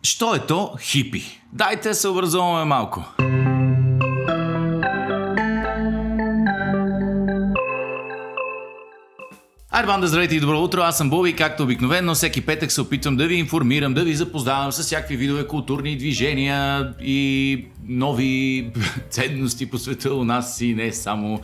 Що е то хипи? Дайте се образуваме малко. Айде, банда, здравейте и добро утро, аз съм Боби, както обикновено всеки петък се опитвам да ви информирам, да ви запознавам с всякакви видове културни движения и нови ценности по света у нас и не само.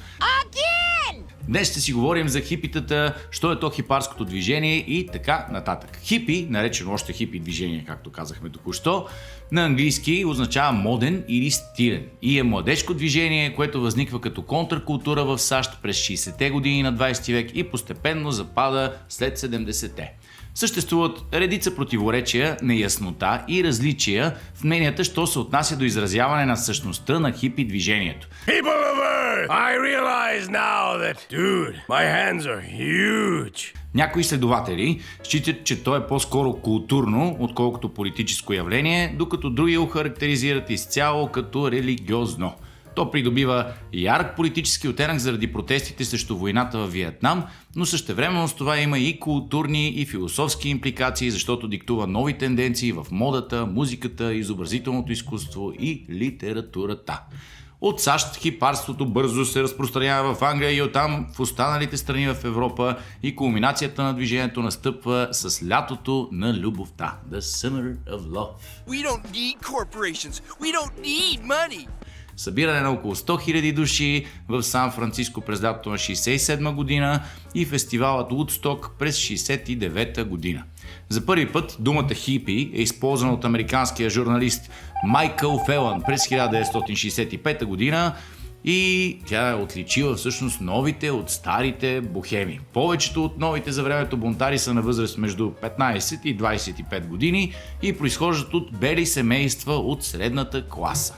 Днес ще си говорим за хипитата, що е то хипарското движение и така нататък. Хипи, наречено още хипи движение, както казахме току-що, на английски означава моден или стилен и е младежко движение, което възниква като контркултура в САЩ през 60-те години на 20 век и постепенно запада след 70-те. Съществуват редица противоречия, неяснота и различия в мненията, що се отнася до изразяване на същността на хипи движението. People of Earth, I realize now that, dude, my hands are huge. Някои изследователи считат, че то е по-скоро културно, отколкото политическо явление, докато други го характеризират изцяло като религиозно. То придобива ярък политически оттенък заради протестите срещу войната във Виетнам, но същевременно с това има и културни и философски импликации, защото диктува нови тенденции в модата, музиката, изобразителното изкуство и литературата. От САЩ хипарството бързо се разпространява в Англия и оттам в останалите страни в Европа и кулминацията на движението настъпва с лятото на любовта. The Summer of Love. We don't need corporations. We don't need money. Събиране на около 100 000 души в Сан Франциско през лятото на 67 година и фестивалът Woodstock през 69 година. За първи път думата хипи е използвана от американския журналист Майкъл Фелън през 1965 година и тя е отличила всъщност новите от старите бохеми. Повечето от новите за времето бунтари са на възраст между 15 и 25 години и произхождат от бели семейства от средната класа.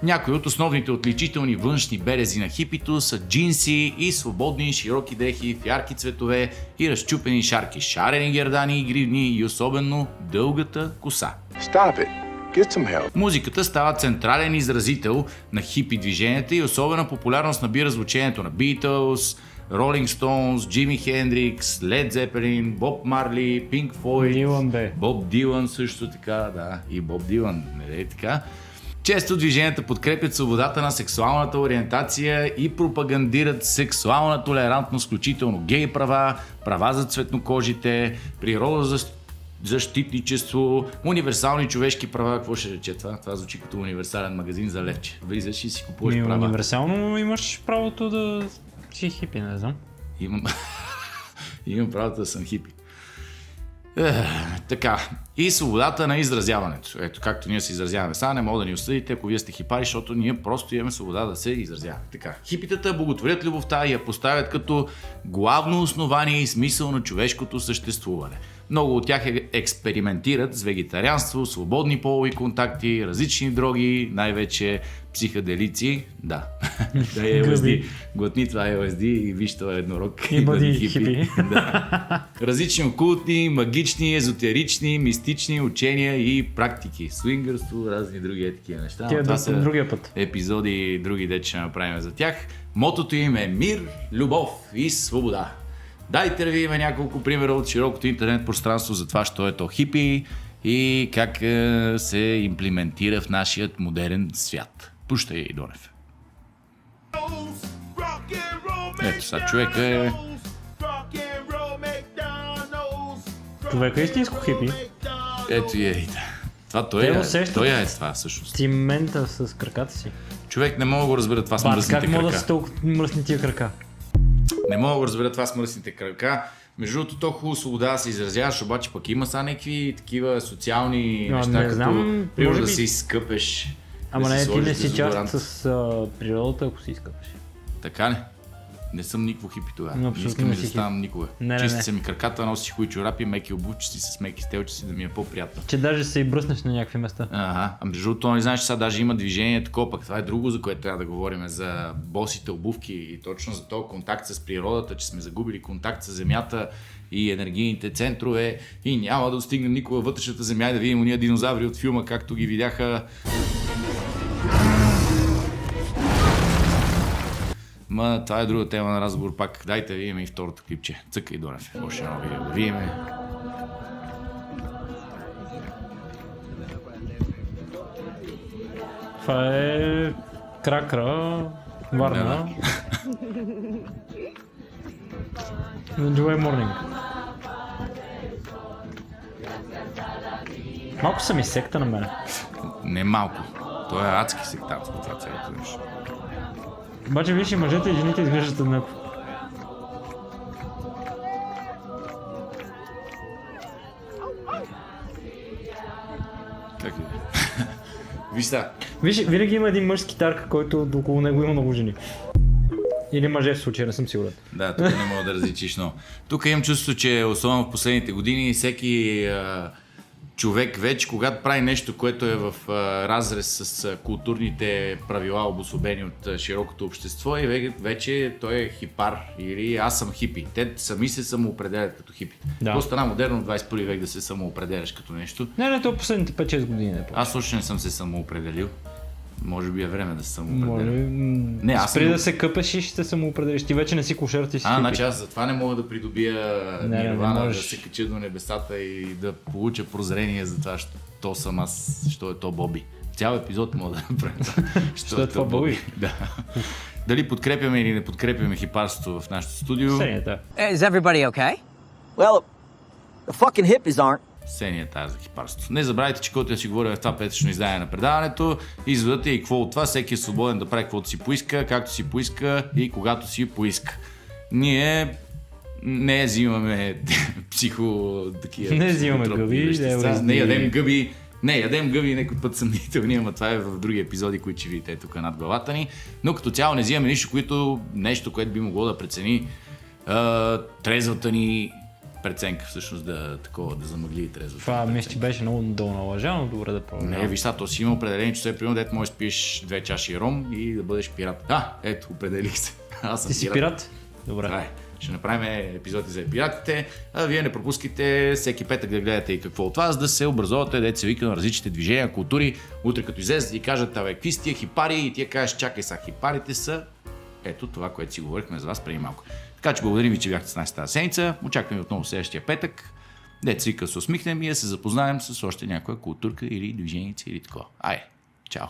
Някои от основните отличителни външни белези на хипито са джинси и свободни широки дрехи в ярки цветове и разчупени шарки, шарени гердани и гривни и особено дългата коса. Stop it. Get some help. Музиката става централен изразител на хипи движенията и особена популярност набира звучението на Beatles, Rolling Stones, Джими Хендрикс, Лед Зепелин, Боб Марли, Пинк Флойд, Дилан бе. Боб Дилан също така, да, и Боб Дилан, не е така. Често движенията подкрепят свободата на сексуалната ориентация и пропагандират сексуална толерантност, включително гей права, права за цветнокожите, защитничество, универсални човешки права. Какво ще рече това? Това звучи като универсален магазин за левче. Влизаш и си купуваш права. Универсално имаш правото да си хипи, не знам. Имам правото да съм хипи. Така. И свободата на изразяването. Ето, както ние се изразяваме. Сега не мога да ни осъдите, ако вие сте хипари, защото ние просто имаме свобода да се изразяваме. Така. Хипитата боготворят любовта и я поставят като главно основание и смисъл на човешкото съществуване. Много от тях експериментират с вегетарианство, свободни полови контакти, различни дроги, най-вече психоделици. Да, LSD. Глътни това LSD и виж това еднорог. И бъди хипи. Да. Различни окултни, магични, езотерични, мистични учения и практики. Свингърство, разни други такива неща. Тия това са другия път. епизоди, други де ще направим за тях. Мотото им е мир, любов и свобода. Дайте да видим няколко примера от широкото интернет пространство за това, що е то хипи и как се имплементира в нашият модерен свят. Пущай, Донев. Ето сега човека е... Човека е истинско хипи. Ето и е. Това той е това всъщност. Цимента с краката си. Човек не мога да го разбера това с мръсните как крака. мога да са толкова мръсни тия крака? Не мога да го разбера това с мръсните крака. Между другото, то хубаво свобода да се изразяваш, обаче пък има са някакви такива социални неща, като знам, примерно да би... си изкъпеш. Ама да не, си ти не сложиш си дезодорант. част с природата, ако си изкъпеш. Така ли? Не съм никакво хипи тогава. Но Не абсолютно искам не и си да хипи. ставам никога. Не. Чисти са ми краката, носи хуй чорапи, меки обувчици с меки стелчици, да ми е по-приятно. Че даже се и бръснеш на някакви места. Ага, а между другото, не знаеш, че сега даже има движение такова, пък това е друго, за което трябва да говорим, за босите обувки и точно за този контакт с природата, че сме загубили контакт с земята и енергийните центрове и няма да достигнем никога вътрешната земя и да видим уния динозаври от филма, както ги видяха. Ма, това е друга тема на разговор пак. Дайте да видим и второто клипче. Цъкай, Донев. Още едно видео да видим. Това е Кракра, Варна. Enjoy morning. Малко са ми секта на мене. Не малко. Той е адски сектантство, това цялото нещо. Обаче виж и мъжете и жените изглеждат еднакво. Как е? Виж сега. Виж, винаги има един мъж с китарка, който около него има много жени. Или мъже в случая, не съм сигурен. Да, тук не мога да различиш, но тук имам чувство, че особено в последните години всеки човек вече, когато прави нещо, което е в разрез с културните правила, обособени от широкото общество, и вече той е хипар или аз съм хипи. Те сами се самоопределят като хипи. Да. Просто стана модерно в 21 век да се самоопределяш като нещо. Не, то последните 5-6 години не Аз още не съм се самоопределил. Може би е време да се самоопределя. Не, аз спри съм... да се къпеш и ще се самоопределиш. Ти вече не си кошер, ти си хипи. Значи аз затова не мога да придобия не нирвана, да можеш. се кача до небесата и да получа прозрение за това, що съм аз, що е то Боби. Цял епизод мога да направим това. Що е това Боби? Да. Дали подкрепяме или не подкрепяме хипарството в нашото студио? Сенията. Is everybody okay? Well, the fucking hippies aren't. Сения тази за хипарството. Не забравяйте, че който я си говоря в това петъчно издание на предаването, изводът е и какво от това, всеки е свободен да прави каквото си поиска, както си поиска и когато си поиска. Ние не взимаме такива... Не взимаме гъби, не ядем гъби. Не, ядем гъби някой път съмнителни, ама това е в други епизоди, които ще видите тук над главата ни. Но като цяло не взимаме нещо, което би могло да прецени трезвата ни преценка, всъщност да замъгли и трезвата. Това мисля, че беше много долна лъжа, но добре да пробвам. Не, виж, то си има определени часове, примерно, дето можеш да пиеш 2 чаши ром и да бъдеш пират. Ето, определих се. Аз съм Ти си пират? Добре. Това е. Ще направим епизоди за пиратите, а вие не пропускайте всеки петък да гледате и какво от вас, да се образовате, дето се вика на различните движения, култури. Утре като излезете и кажат, какви са тия хипари, и тия кажеш, чакай са, хипарите са ето това, което си говорихме за вас преди малко. Така че благодарим ви, че бяхте с нас тази седмица. Очакваме отново следващия петък. Дето се вика, се усмихнем и да се запознаем с още някоя културка или движеница или такова. Чао!